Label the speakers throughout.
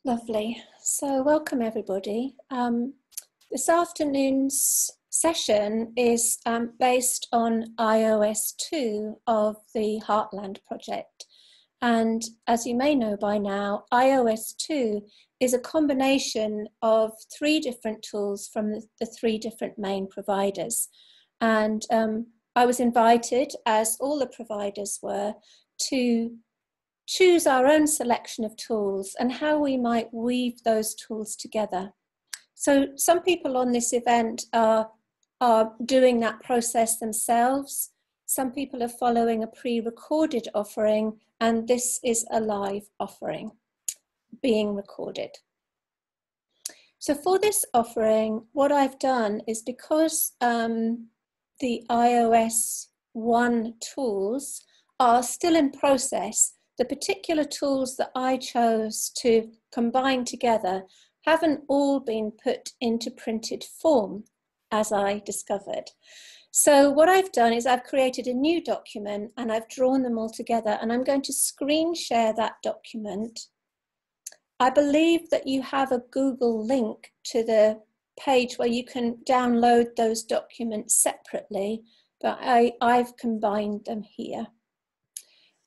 Speaker 1: Lovely. So welcome everybody. This afternoon's session is based on iOS2 of the Heartland project. And as you may know by now, iOS2 is a combination of 3 different tools from the 3 different main providers. And I was invited, as all the providers were, to choose our own selection of tools and how we might weave those tools together. So some people on this event are doing that process themselves. Some people are following a pre-recorded offering, and this is a live offering being recorded. So for this offering, what I've done is, because the iOS 1 tools are still in process, the particular tools that I chose to combine together haven't all been put into printed form, as I discovered. So what I've done is I've created a new document and I've drawn them all together, and I'm going to screen share that document. I believe that you have a Google link to the page where you can download those documents separately, but I've combined them here.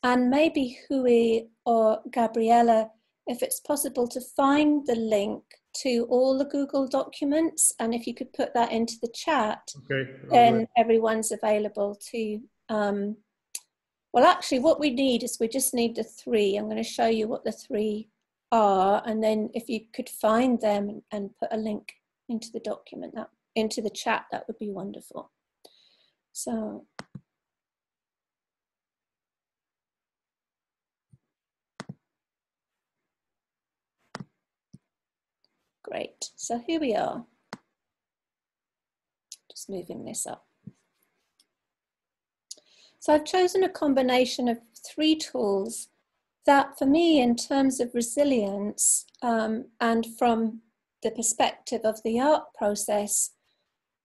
Speaker 1: And maybe Hui or Gabriella, if it's possible to find the link to all the Google documents, and if you could put that into the chat, okay, then everyone's available to, well, actually what we need is we just need the 3. I'm going to show you what the 3 are, and then if you could find them and put a link into the document, into the chat, that would be wonderful. So. Great, so here we are. Just moving this up. So I've chosen a combination of 3 tools that, for me, in terms of resilience and from the perspective of the art process,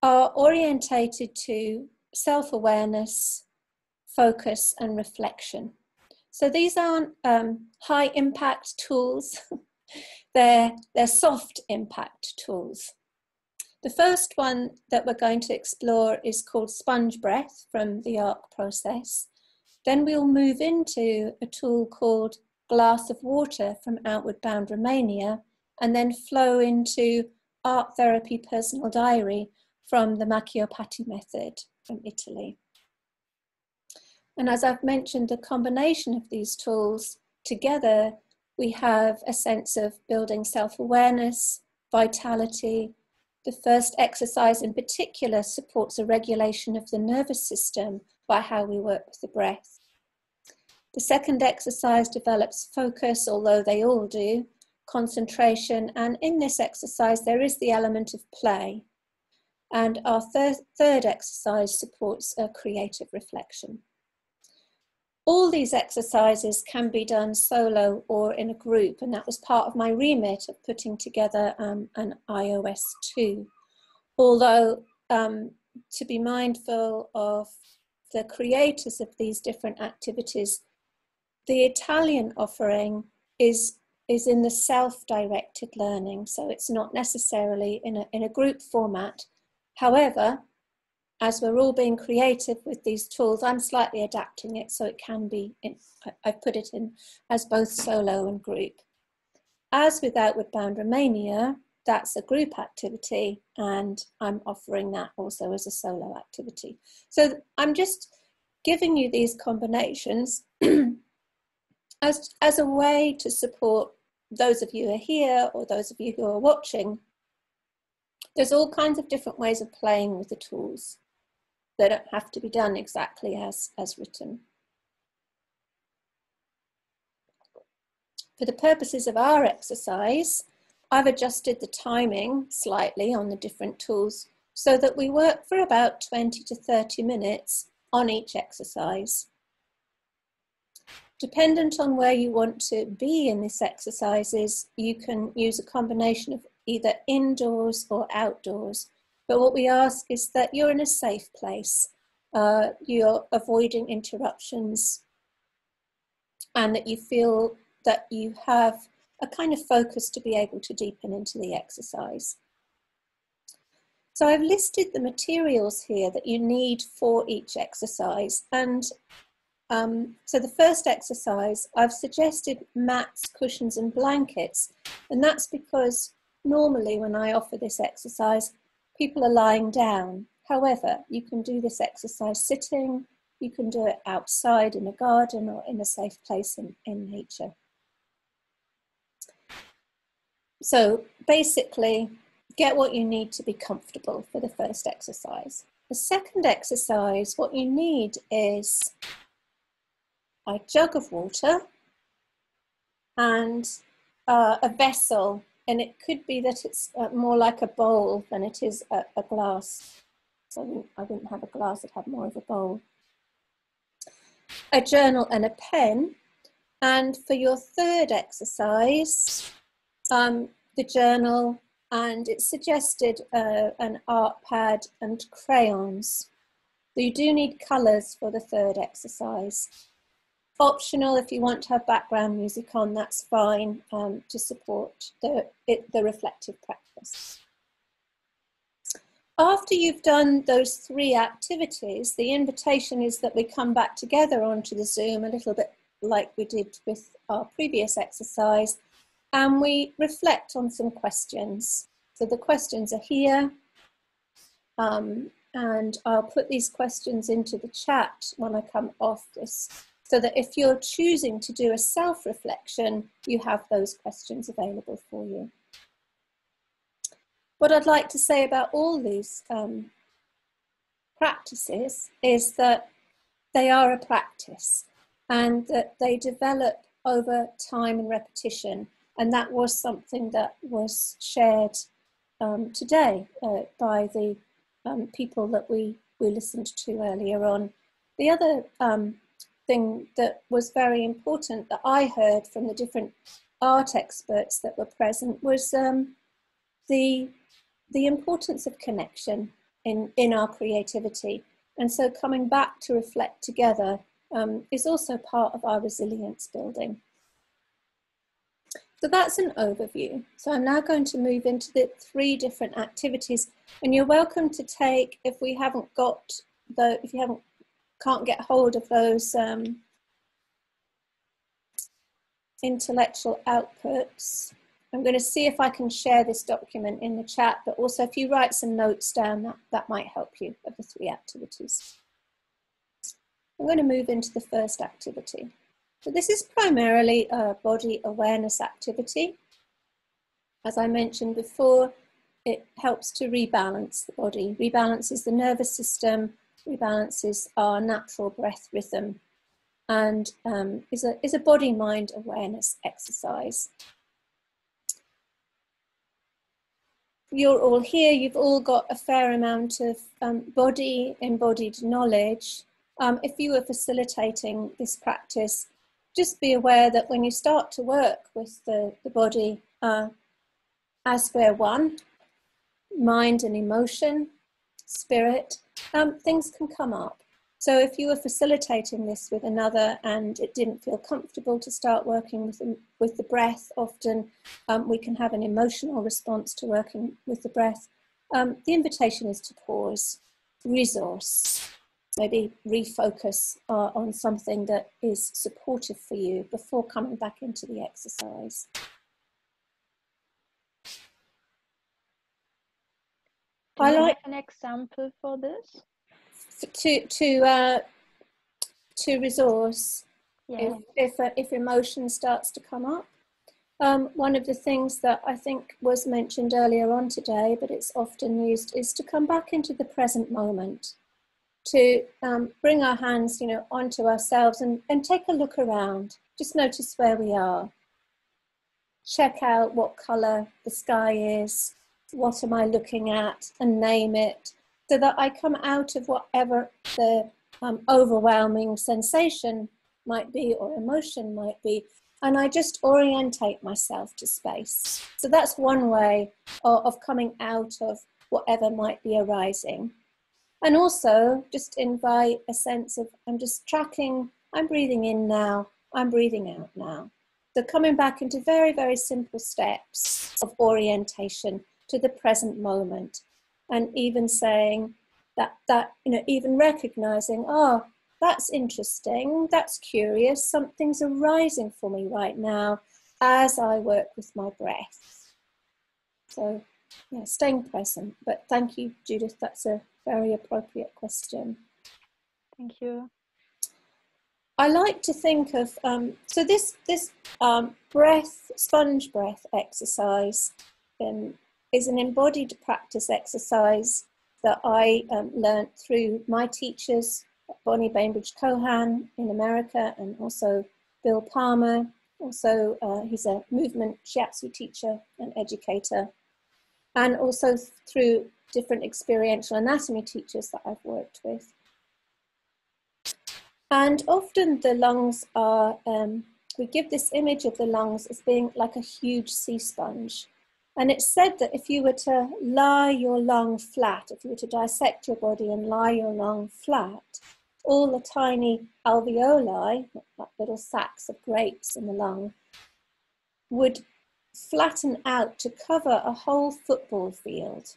Speaker 1: are orientated to self-awareness, focus and reflection. So these aren't high impact tools. They're soft impact tools. The first one that we're going to explore is called Sponge Breath from the ARC process. Then we'll move into a tool called Glass of Water from Outward Bound Romania, and then flow into Art Therapy Personal Diary from the Marchio Patti method from Italy. And as I've mentioned, the combination of these tools together, we have a sense of building self-awareness, vitality. The first exercise in particular supports a regulation of the nervous system by how we work with the breath. The second exercise develops focus, although they all do, concentration, and in this exercise there is the element of play. And our third exercise supports a creative reflection. All these exercises can be done solo or in a group, and that was part of my remit of putting together an iOS 2. Although, to be mindful of the creators of these different activities, the Italian offering is in the self-directed learning, so it's not necessarily in a group format. However, as we're all being creative with these tools, I'm slightly adapting it so it can be, I've put it in as both solo and group. As with Outward Bound Romania, that's a group activity, and I'm offering that also as a solo activity. So I'm just giving you these combinations as a way to support those of you who are here or those of you who are watching. There's all kinds of different ways of playing with the tools. They don't have to be done exactly as written. For the purposes of our exercise, I've adjusted the timing slightly on the different tools so that we work for about 20 to 30 minutes on each exercise. Dependent on where you want to be in this exercises, you can use a combination of either indoors or outdoors. But what we ask is that you're in a safe place, you're avoiding interruptions, and that you feel that you have a kind of focus to be able to deepen into the exercise. So I've listed the materials here that you need for each exercise. And so the first exercise, I've suggested mats, cushions and blankets. And that's because normally when I offer this exercise, people are lying down. However, you can do this exercise sitting, you can do it outside in a garden or in a safe place in nature. So basically, get what you need to be comfortable for the first exercise. The second exercise, what you need is a jug of water and a vessel, and it could be that it's more like a bowl than it is a glass. So I wouldn't have a glass, I'd have more of a bowl. A journal and a pen. And for your third exercise, the journal, and it's suggested an art pad and crayons. So you do need colours for the third exercise. Optional, if you want to have background music on, that's fine, to support the reflective practice. After you've done those 3 activities, the invitation is that we come back together onto the Zoom a little bit like we did with our previous exercise, and we reflect on some questions. So the questions are here, and I'll put these questions into the chat when I come off this, so that if you're choosing to do a self-reflection, you have those questions available for you. What I'd like to say about all these practices is that they are a practice and that they develop over time and repetition. And that was something that was shared today by the people that we listened to earlier on. The other thing that was very important that I heard from the different art experts that were present was the importance of connection in our creativity. And so coming back to reflect together is also part of our resilience building. So that's an overview. So I'm now going to move into the 3 different activities, and you're welcome to take, if we haven't got the, if you can't get hold of those intellectual outputs, I'm going to see if I can share this document in the chat, but also if you write some notes down, that might help you of the 3 activities. I'm going to move into the first activity. So this is primarily a body awareness activity. As I mentioned before, it helps to rebalance the body, rebalances the nervous system, rebalances our natural breath rhythm, and is a body-mind awareness exercise. You're all here, you've all got a fair amount of body embodied knowledge. If you were facilitating this practice, just be aware that when you start to work with the body as we're one, mind and emotion, spirit, things can come up. So if you were facilitating this with another and it didn't feel comfortable to start working with the breath, often we can have an emotional response to working with the breath. The invitation is to pause, resource, maybe refocus on something that is supportive for you before coming back into the exercise.
Speaker 2: Do you have an example for this?
Speaker 1: To resource, yeah. If emotion starts to come up. One of the things that I think was mentioned earlier on today, but it's often used, is to come back into the present moment, to bring our hands, onto ourselves and take a look around. Just notice where we are. Check out what colour the sky is, what am I looking at, and name it, so that I come out of whatever the overwhelming sensation might be or emotion might be, and I just orientate myself to space. So that's one way of coming out of whatever might be arising. And also just invite a sense of, I'm just tracking, I'm breathing in now, I'm breathing out now. So coming back into very, very simple steps of orientation to the present moment, and even saying that even recognizing, oh, that's interesting, that's curious, something's arising for me right now as I work with my breath. So yeah, staying present. But thank you, Judith, that's a very appropriate question.
Speaker 2: Thank you.
Speaker 1: I like to think of, so this breath, sponge breath exercise is an embodied practice exercise that I learned through my teachers, Bonnie Bainbridge Cohan in America, and also Bill Palmer. Also, he's a movement shiatsu teacher and educator, and also through different experiential anatomy teachers that I've worked with. And often the lungs are, we give this image of the lungs as being like a huge sea sponge. And it's said that if you were to lie your lung flat, if you were to dissect your body and lie your lung flat, all the tiny alveoli, like little sacs of grapes in the lung, would flatten out to cover a whole football field.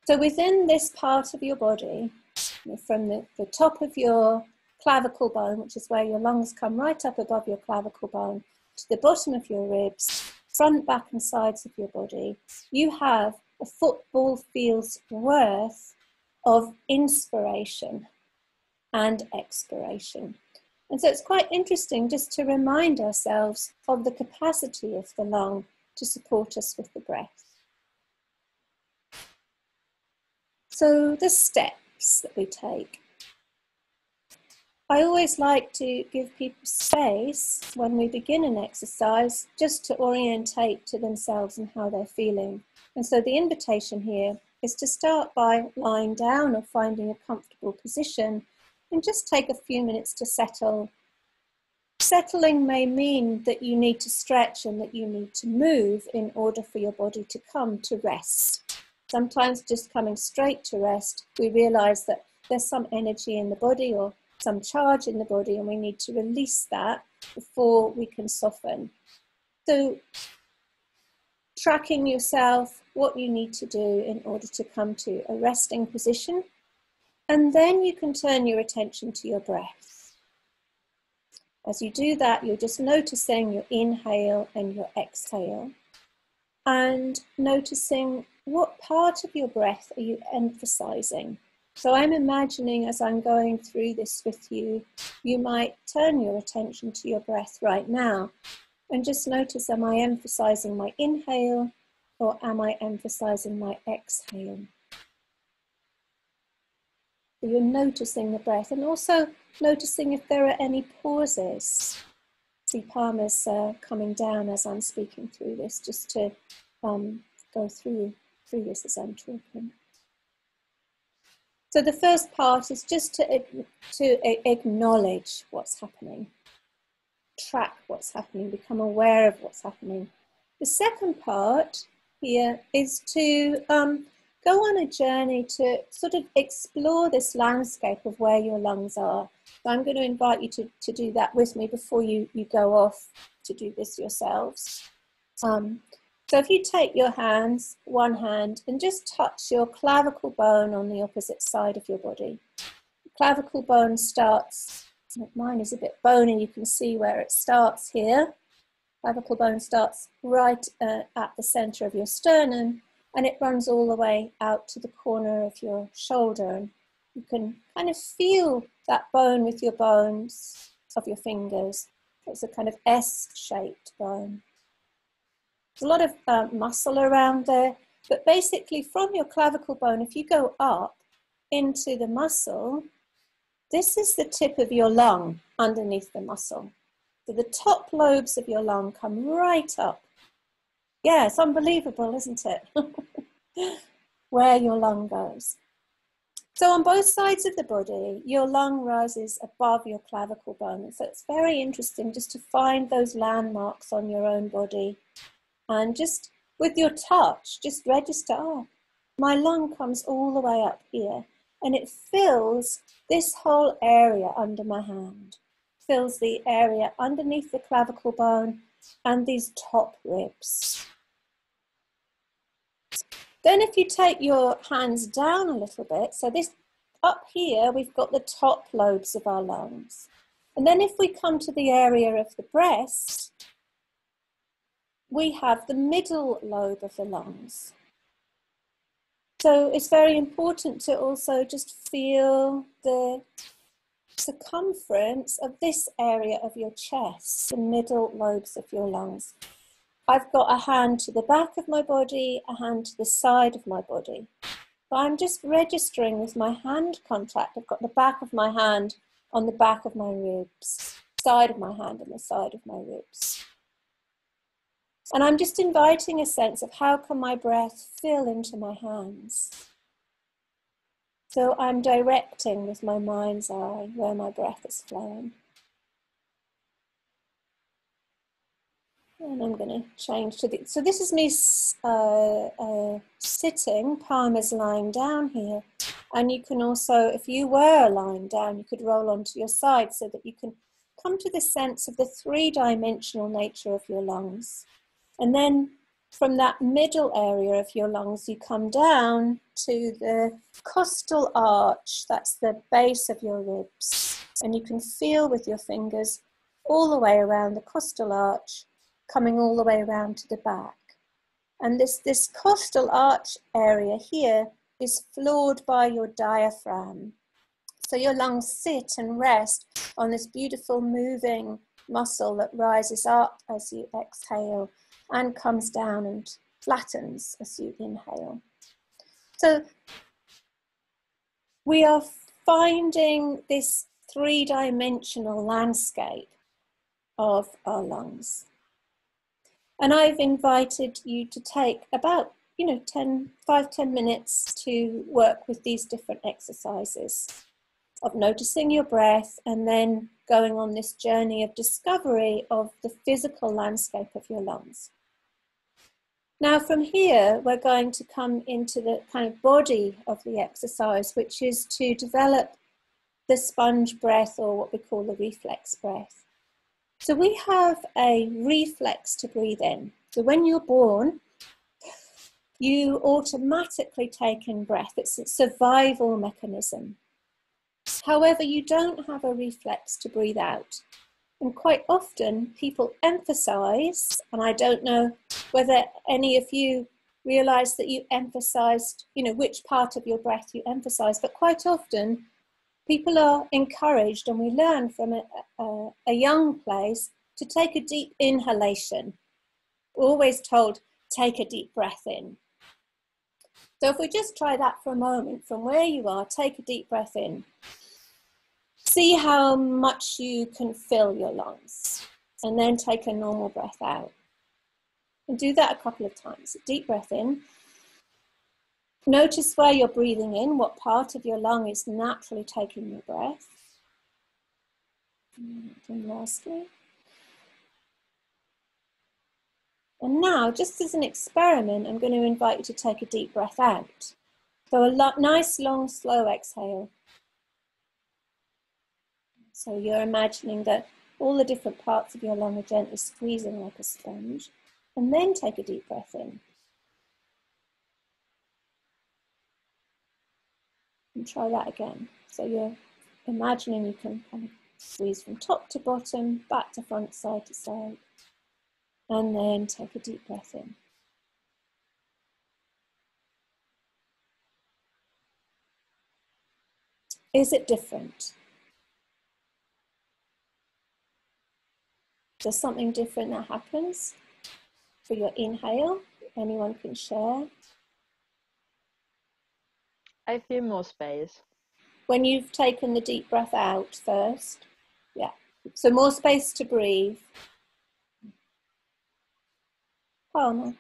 Speaker 1: So within this part of your body, from the top of your clavicle bone, which is where your lungs come right up above your clavicle bone, to the bottom of your ribs, front, back and sides of your body, you have a football field's worth of inspiration and expiration. And so it's quite interesting just to remind ourselves of the capacity of the lung to support us with the breath. So the steps that we take. I always like to give people space when we begin an exercise just to orientate to themselves and how they're feeling. And so the invitation here is to start by lying down or finding a comfortable position and just take a few minutes to settle. Settling may mean that you need to stretch and that you need to move in order for your body to come to rest. Sometimes just coming straight to rest, we realize that there's some energy in the body or some charge in the body, and we need to release that before we can soften. So tracking yourself, what you need to do in order to come to a resting position, and then you can turn your attention to your breath. As you do that, you're just noticing your inhale and your exhale, and noticing what part of your breath are you emphasizing. So I'm imagining as I'm going through this with you, you might turn your attention to your breath right now and just notice, am I emphasizing my inhale or am I emphasizing my exhale? So you're noticing the breath and also noticing if there are any pauses. See Palmer's coming down as I'm speaking through this, just to go through this as I'm talking. So the first part is just to acknowledge what's happening, track what's happening, become aware of what's happening. The second part here is to go on a journey to sort of explore this landscape of where your lungs are. So I'm going to invite you to do that with me before you go off to do this yourselves. So if you take your hands, one hand, and just touch your clavicle bone on the opposite side of your body. The clavicle bone starts, mine is a bit bony, you can see where it starts here. Clavicle bone starts right at the center of your sternum, and it runs all the way out to the corner of your shoulder. And you can kind of feel that bone with your bones of your fingers. It's a kind of S-shaped bone. There's a lot of muscle around there, but basically from your clavicle bone, if you go up into the muscle, this is the tip of your lung underneath the muscle. So the top lobes of your lung come right up. Yeah, it's unbelievable, isn't it? Where your lung goes. So on both sides of the body, your lung rises above your clavicle bone. So it's very interesting just to find those landmarks on your own body. And just with your touch, just register, oh, my lung comes all the way up here and it fills this whole area under my hand. fills the area underneath the clavicle bone and these top ribs. Then if you take your hands down a little bit, so this up here, we've got the top lobes of our lungs. And then if we come to the area of the breast, we have the middle lobe of the lungs. So it's very important to also just feel the circumference of this area of your chest, the middle lobes of your lungs. I've got a hand to the back of my body, a hand to the side of my body. So I'm just registering with my hand contact. I've got the back of my hand on the back of my ribs, side of my hand on the side of my ribs. And I'm just inviting a sense of how can my breath fill into my hands. So I'm directing with my mind's eye where my breath is flowing. And I'm going to change to the, so this is me sitting, palm is lying down here. And you can also, if you were lying down, you could roll onto your side so that you can come to the sense of the three-dimensional nature of your lungs. And then from that middle area of your lungs, you come down to the costal arch, that's the base of your ribs. And you can feel with your fingers all the way around the costal arch, coming all the way around to the back. And this costal arch area here is floored by your diaphragm. So your lungs sit and rest on this beautiful moving muscle that rises up as you exhale and comes down and flattens as you inhale. So we are finding this three-dimensional landscape of our lungs. And I've invited you to take about, 5-10 minutes to work with these different exercises of noticing your breath and then going on this journey of discovery of the physical landscape of your lungs. Now from here, we're going to come into the kind of body of the exercise, which is to develop the sponge breath, or what we call the reflex breath. So we have a reflex to breathe in. So when you're born, you automatically take in breath. It's a survival mechanism. However, you don't have a reflex to breathe out. And quite often people emphasize, and I don't know whether any of you realize that you emphasized, which part of your breath you emphasize, but quite often people are encouraged, and we learn from a young place, to take a deep inhalation. We're always told, take a deep breath in. So if we just try that for a moment, from where you are, take a deep breath in. See how much you can fill your lungs, and then take a normal breath out. And do that a couple of times. A deep breath in. Notice where you're breathing in, what part of your lung is naturally taking your breath. And lastly. And now, just as an experiment, I'm going to invite you to take a deep breath out. So a nice, long, slow exhale. So you're imagining that all the different parts of your lung are gently squeezing like a sponge. And then take a deep breath in. And try that again. So you're imagining you can kind of squeeze from top to bottom, back to front, side to side. And then take a deep breath in. Is it different? There's something different that happens for your inhale. Anyone can share.
Speaker 2: I feel more space.
Speaker 1: When you've taken the deep breath out first, yeah. So more space to breathe. Palmer.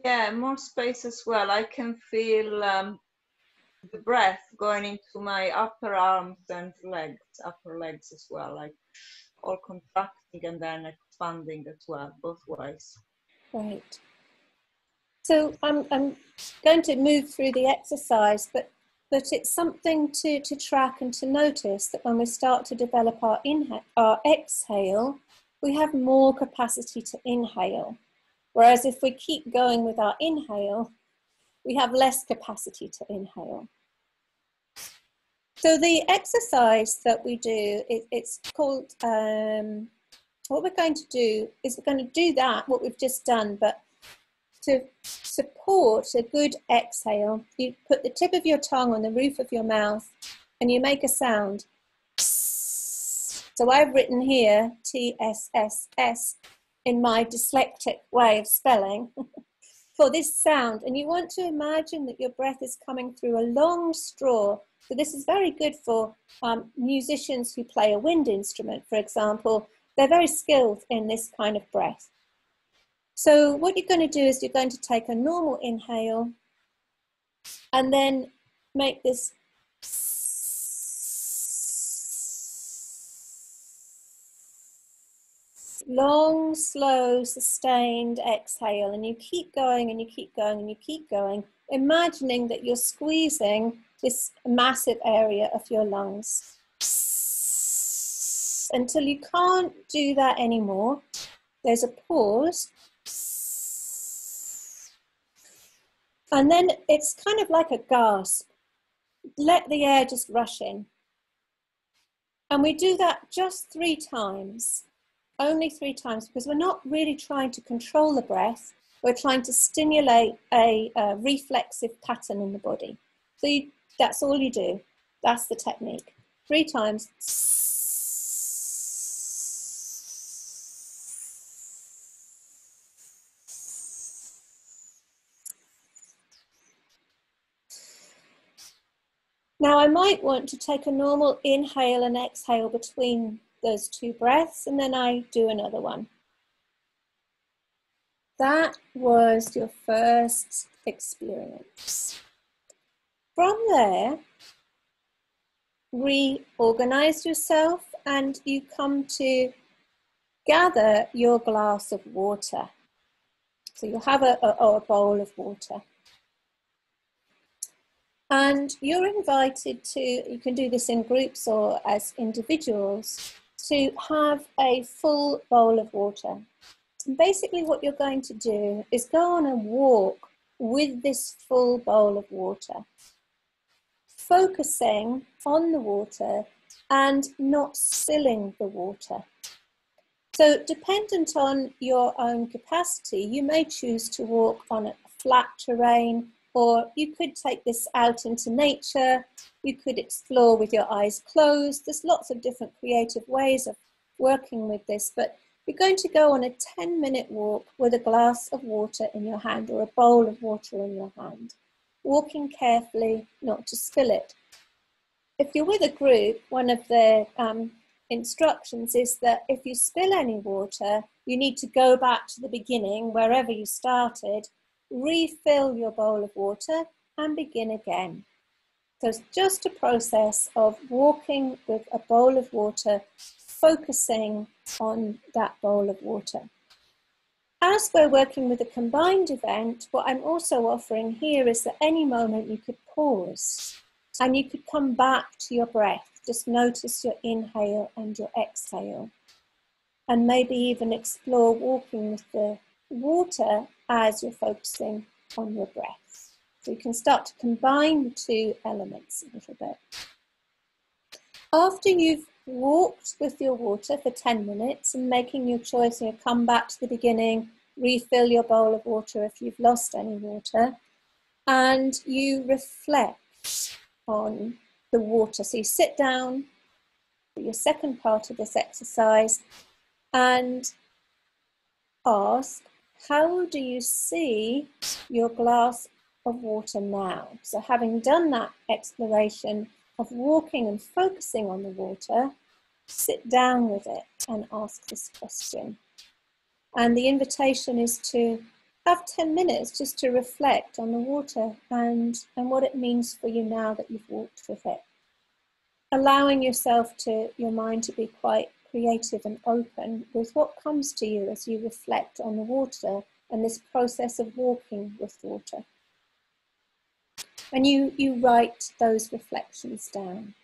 Speaker 3: Yeah, more space as well. I can feel the breath going into my upper arms and legs, upper legs as well, like all contracting and then expanding as well, both ways.
Speaker 1: Right. So I'm going to move through the exercise, but But it's something to track and to notice that when we start to develop our exhale, we have more capacity to inhale. Whereas if we keep going with our inhale, we have less capacity to inhale. So the exercise that we do, it's called, what we're going to do is we're going to do that, what we've just done, but to support a good exhale, you put the tip of your tongue on the roof of your mouth and you make a sound. So I've written here TSSS in my dyslexic way of spelling for this sound. And you want to imagine that your breath is coming through a long straw. So this is very good for musicians who play a wind instrument, for example. They're very skilled in this kind of breath. So what you're going to do is you're going to take a normal inhale and then make this long, slow, sustained exhale. And you keep going and you keep going and you keep going, imagining that you're squeezing this massive area of your lungs until you can't do that anymore. There's a pause. And then it's kind of like a gasp. Let the air just rush in. And we do that just 3 times, only 3 times, because we're not really trying to control the breath. We're trying to stimulate a reflexive pattern in the body. So that's all you do. That's the technique. 3 times. Now I might want to take a normal inhale and exhale between those 2 breaths, and then I do another one. That was your first experience. From there, reorganize yourself and you come to gather your glass of water. So you'll have a bowl of water. And you're invited to, you can do this in groups or as individuals, to have a full bowl of water. And basically what you're going to do is go on a walk with this full bowl of water, focusing on the water and not spilling the water. So dependent on your own capacity, you may choose to walk on a flat terrain, or you could take this out into nature. You could explore with your eyes closed. There's lots of different creative ways of working with this, but you're going to go on a 10-minute walk with a glass of water in your hand or a bowl of water in your hand, walking carefully not to spill it. If you're with a group, one of the instructions is that if you spill any water, you need to go back to the beginning, wherever you started, refill your bowl of water and begin again. So it's just a process of walking with a bowl of water, focusing on that bowl of water. As we're working with a combined event, what I'm also offering here is that any moment you could pause and you could come back to your breath. Just notice your inhale and your exhale. And maybe even explore walking with the water as you're focusing on your breath. So you can start to combine the 2 elements a little bit. After you've walked with your water for 10 minutes and making your choice, you come back to the beginning, refill your bowl of water if you've lost any water, and you reflect on the water. So you sit down for your second part of this exercise and ask, how do you see your glass of water now? So having done that exploration of walking and focusing on the water, sit down with it and ask this question. And the invitation is to have 10 minutes just to reflect on the water and what it means for you now that you've walked with it. Allowing your mind to be quite creative and open with what comes to you as you reflect on the water and this process of walking with water. And you write those reflections down.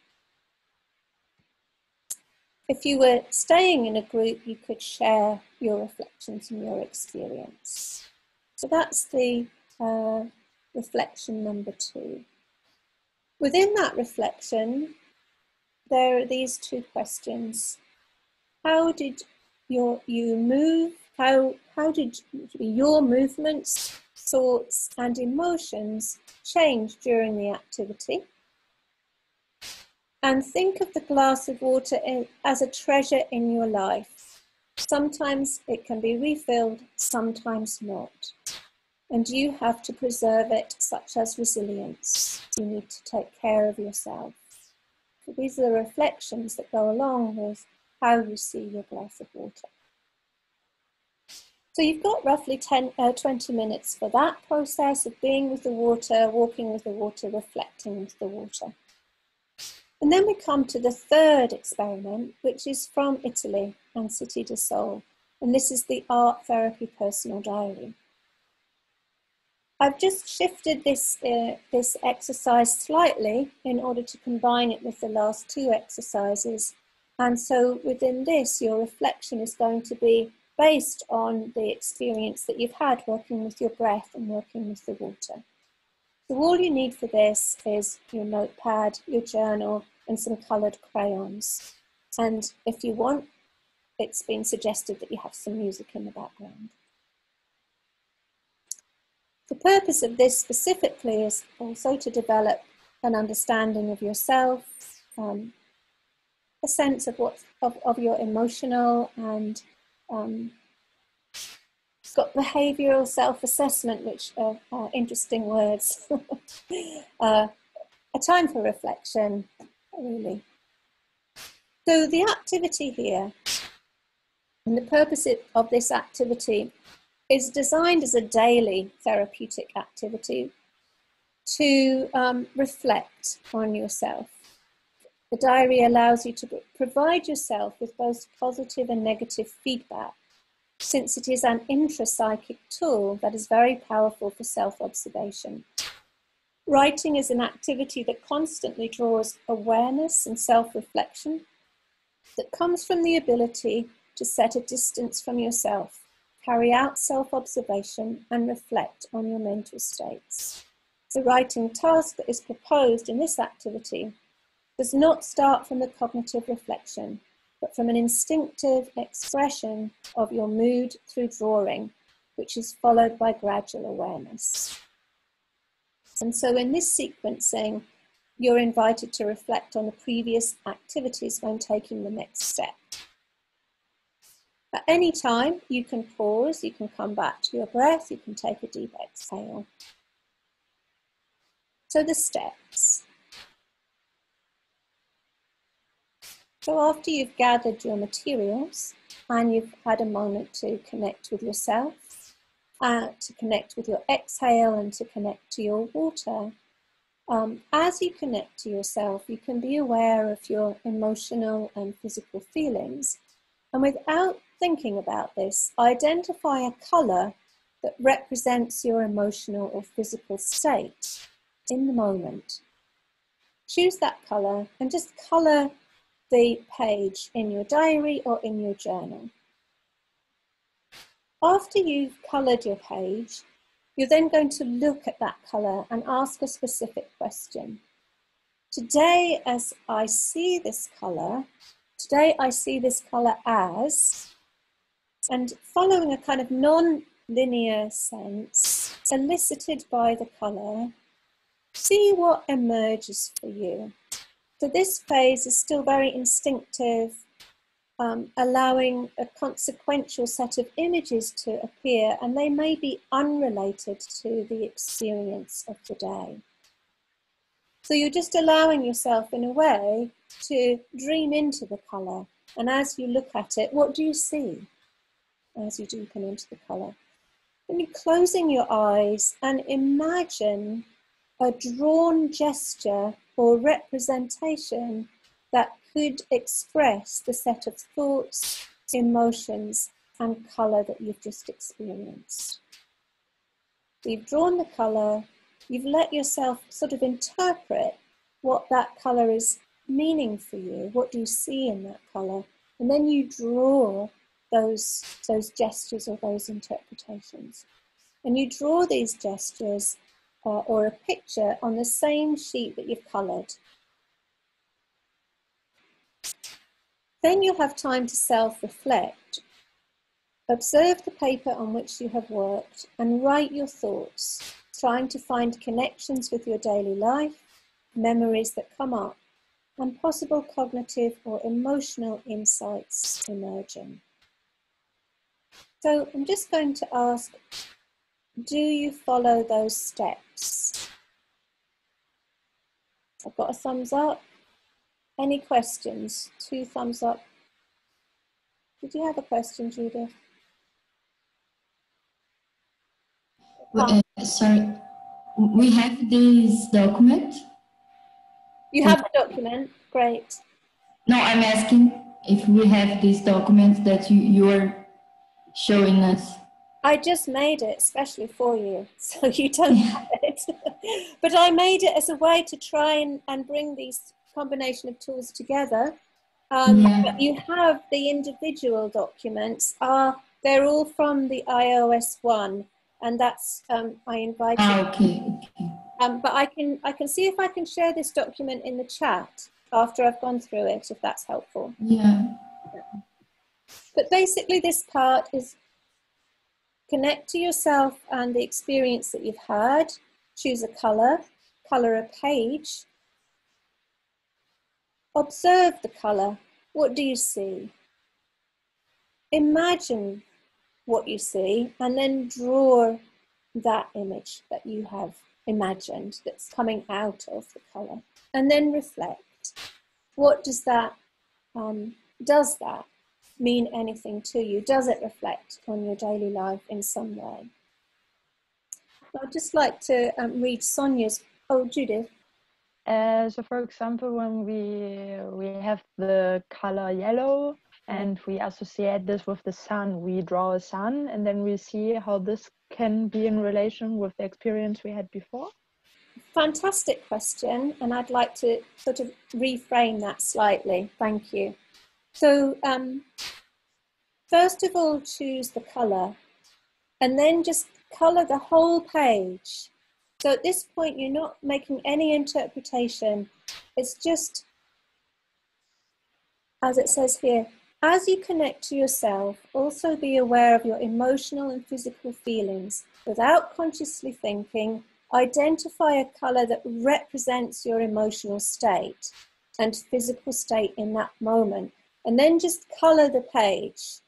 Speaker 1: If you were staying in a group, you could share your reflections and your experience. So that's the reflection number 2. Within that reflection, there are these 2 questions. How did you move? How did your movements, thoughts and emotions change during the activity? And think of the glass of water as a treasure in your life. Sometimes it can be refilled, sometimes not. And you have to preserve it, such as resilience. You need to take care of yourself. So these are the reflections that go along with how you see your glass of water. So you've got roughly 20 minutes for that process of being with the water, walking with the water, reflecting with the water. And then we come to the 3rd experiment, which is from Italy and City de Sol. And this is the Art Therapy Personal Diary. I've just shifted this exercise slightly in order to combine it with the last 2 exercises. And so within this, your reflection is going to be based on the experience that you've had working with your breath and working with the water. So all you need for this is your notepad, your journal, and some coloured crayons. And if you want, it's been suggested that you have some music in the background. The purpose of this specifically is also to develop an understanding of yourself, a sense of your emotional and it's got behavioural self-assessment, which are interesting words. A time for reflection, really. So the activity here, and the purpose of this activity is designed as a daily therapeutic activity to reflect on yourself. The diary allows you to provide yourself with both positive and negative feedback, since it is an intrapsychic tool that is very powerful for self-observation. Writing is an activity that constantly draws awareness and self-reflection that comes from the ability to set a distance from yourself, carry out self-observation and reflect on your mental states. The writing task that is proposed in this activity does not start from the cognitive reflection, but from an instinctive expression of your mood through drawing, which is followed by gradual awareness. And so in this sequencing, you're invited to reflect on the previous activities when taking the next step. At any time, you can pause, you can come back to your breath, you can take a deep exhale. So the steps. So after you've gathered your materials and you've had a moment to connect with yourself, to connect with your exhale and to connect to your water, as you connect to yourself, you can be aware of your emotional and physical feelings. And without thinking about this, identify a colour that represents your emotional or physical state in the moment. Choose that colour and just colour the page in your diary or in your journal. After you've coloured your page, you're then going to look at that colour and ask a specific question. Today, as I see this colour, I see this colour as, and following a kind of non-linear sense elicited by the colour, see what emerges for you. So this phase is still very instinctive, allowing a consequential set of images to appear, and they may be unrelated to the experience of the day. So you're just allowing yourself in a way to dream into the colour. And as you look at it, what do you see as you deepen into the colour? Then you're closing your eyes and imagine a drawn gesture or representation that could express the set of thoughts, emotions, and colour that you've just experienced. So you've drawn the colour, You've let yourself sort of interpret what that colour is meaning for you. What do you see in that colour? And then you draw those gestures or those interpretations. And you draw these gestures or a picture on the same sheet that you've coloured. Then you'll have time to self-reflect. Observe the paper on which you have worked and write your thoughts, trying to find connections with your daily life, memories that come up, and possible cognitive or emotional insights emerging. So I'm just going to ask, do you follow those steps? I've got a thumbs up. Any questions? 2 thumbs up. Did you have a question, Judith?
Speaker 4: Sorry, we have this document.
Speaker 1: You have the document, great.
Speaker 4: No, I'm asking if we have this document that you're showing us.
Speaker 1: I just made it especially for you, so you don't have it. But I made it as a way to try and bring these combination of tools together. But you have the individual documents. They're all from the iOS 1, and that's I invite you.
Speaker 4: Okay.
Speaker 1: But I can see if I can share this document in the chat after I've gone through it, if that's helpful.
Speaker 4: Yeah.
Speaker 1: But basically, this part is connect to yourself and the experience that you've had. Choose a colour a page. Observe the colour. What do you see? Imagine what you see and then draw that image that you have imagined that's coming out of the colour. And then reflect. What does that mean anything to you? Does it reflect on your daily life in some way? I'd just like to read Sonia's. Oh, Judith.
Speaker 2: So for example, when we have the color yellow and we associate this with the sun, we draw a sun and then we see how this can be in relation with the experience we had before.
Speaker 1: Fantastic question, and I'd like to sort of reframe that slightly. Thank you. So first of all, choose the color and then just color the whole page. So at this point, you're not making any interpretation. It's just, as it says here, as you connect to yourself, also be aware of your emotional and physical feelings. Without consciously thinking, identify a color that represents your emotional state and physical state in that moment, and then just color the page.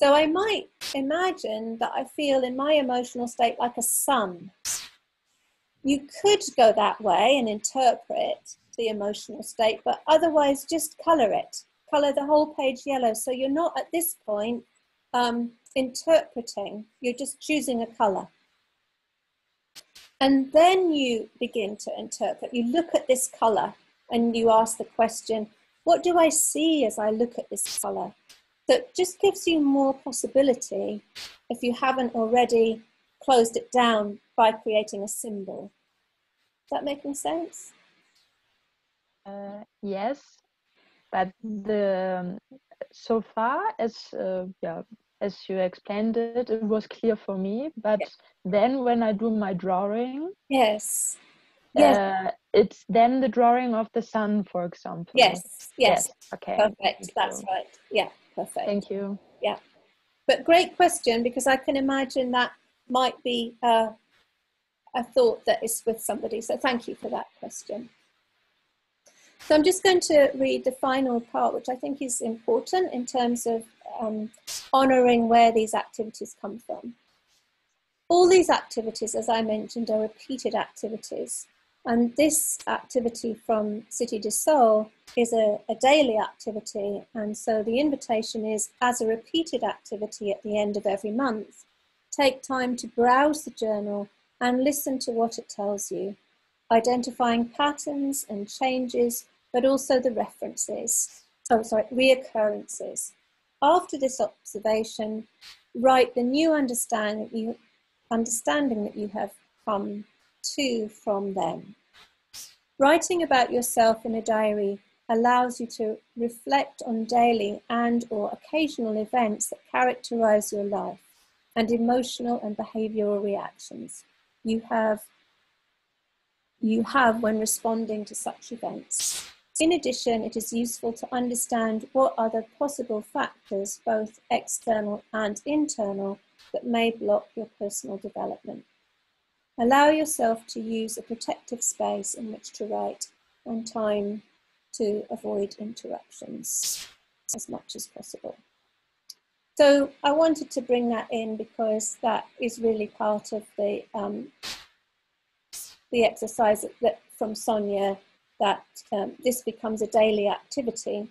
Speaker 1: So I might imagine that I feel in my emotional state like a sun. You could go that way and interpret the emotional state, but otherwise just color it. Color the whole page yellow. So you're not at this point interpreting, you're just choosing a color. And then you begin to interpret. You look at this color and you ask the question, what do I see as I look at this color? That just gives you more possibility if you haven't already closed it down by creating a symbol. Is that making sense?
Speaker 2: Yes, but so far as you explained it, it was clear for me. But then when I do my drawing,
Speaker 1: yes,
Speaker 2: it's then the drawing of the sun, for example. Yes. Okay.
Speaker 1: Perfect. That's right. Yeah. Perfect.
Speaker 2: Thank you.
Speaker 1: Yeah. But great question, because I can imagine that might be a thought that is with somebody. So thank you for that question. So I'm just going to read the final part, which I think is important in terms of honouring where these activities come from. All these activities, as I mentioned, are repeated activities. And this activity from City de Sol is a daily activity. And so the invitation is, as a repeated activity at the end of every month, take time to browse the journal and listen to what it tells you, identifying patterns and changes, but also the reoccurrences. After this observation, write the new understanding that you have come to from them. Writing about yourself in a diary allows you to reflect on daily and/or occasional events that characterize your life and emotional and behavioral reactions you have when responding to such events. In addition, it is useful to understand what are the possible factors, both external and internal, that may block your personal development. Allow yourself to use a protective space in which to write and time to avoid interruptions as much as possible. So I wanted to bring that in because that is really part of the exercise that from Sonia, that this becomes a daily activity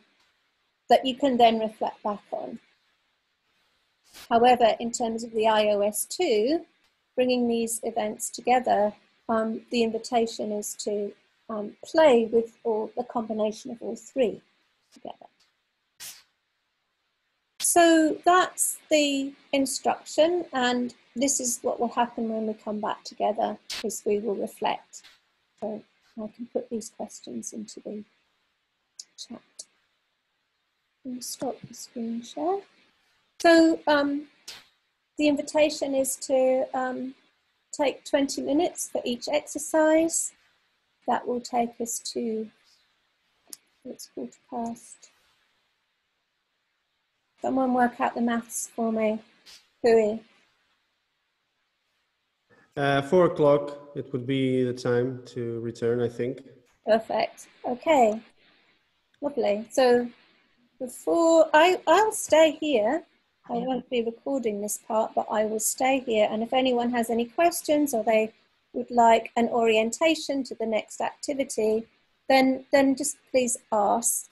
Speaker 1: that you can then reflect back on. However, in terms of the IOS2, bringing these events together, the invitation is to play with the combination of all three together. So that's the instruction, and this is what will happen when we come back together, is we will reflect. So I can put these questions into the chat. And stop the screen share. So the invitation is to take 20 minutes for each exercise. That will take us to, it's 1:15. Someone work out the maths for me. Hui.
Speaker 5: 4 o'clock, it would be the time to return, I think.
Speaker 1: Perfect. Okay. Lovely. So before I'll stay here. I won't be recording this part, but I will stay here. And if anyone has any questions or they would like an orientation to the next activity, then just please ask,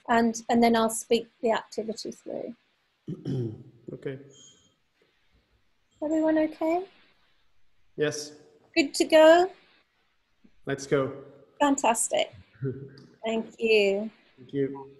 Speaker 1: and then I'll speak the activity through.
Speaker 5: Okay.
Speaker 1: Everyone okay?
Speaker 5: Yes.
Speaker 1: Good to go?
Speaker 5: Let's go.
Speaker 1: Fantastic. Thank you.
Speaker 5: Thank you.